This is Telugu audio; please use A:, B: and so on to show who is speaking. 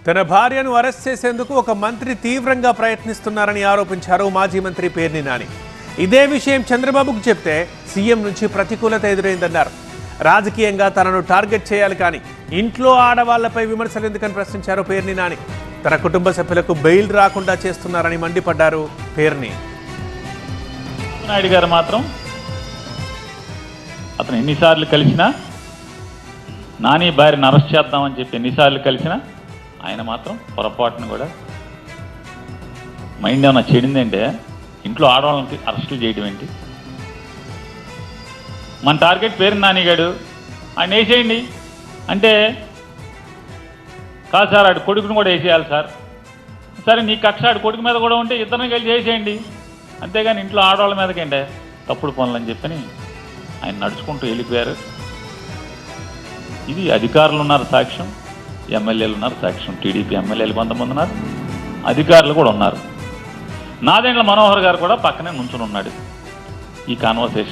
A: తన భార్యను అరెస్ట్ చేసేందుకు ఒక మంత్రి తీవ్రంగా ప్రయత్నిస్తున్నారని ఆరోపించారు మాజీ మంత్రి పేర్ని నాని. ఇదే విషయం చంద్రబాబుకు చెప్తే సీఎం నుంచి ప్రతికూలత ఎదురైందన్నారు. రాజకీయంగా తనను టార్గెట్ చేయాలి కానీ ఇంట్లో ఆడవాళ్లపై విమర్శలు ఎందుకని ప్రశ్నించారు పేర్ని నాని. తన కుటుంబ సభ్యులకు బెయిల్ రాకుండా చేస్తున్నారని మండిపడ్డారు పేర్ని.
B: నాయుడు గారు మాత్రం అతను ఎన్నిసార్లు కలిసినా, నాని భార్యను అరెస్ట్ చేద్దామని చెప్పి ఎన్నిసార్లు కలిసినా ఆయన మాత్రం పొరపాటును కూడా మైండ్ ఏమన్నా చెడిందంటే ఇంట్లో ఆడవాళ్ళకి అరెస్టులు చేయడం ఏంటి? మన టార్గెట్ పేరు నానిగాడు, ఆయన వేసేయండి అంటే కాదు సార్, ఆడు కొడుకును కూడా వేసేయాలి సార్. సరే నీ కక్ష ఆడు కొడుకు మీద కూడా ఉంటే ఇద్దరిని కలిసి వేసేయండి, అంతేగాని ఇంట్లో ఆడవాళ్ళ మీదకంటే తప్పుడు పనులు అని చెప్పని ఆయన నడుచుకుంటూ వెళ్ళిపోయారు. ఇది అధికారులు ఉన్నారు సాక్ష్యం, ఎమ్మెల్యేలు ఉన్నారు సాక్ష్యం. టీడీపీ ఎమ్మెల్యేలు కొంతమంది ఉన్నారు, అధికారులు కూడా ఉన్నారు. నాదెండ్ల మనోహర్ గారు కూడా పక్కనే నుంచుని ఉన్నాడు ఈ కాన్వర్సేషన్.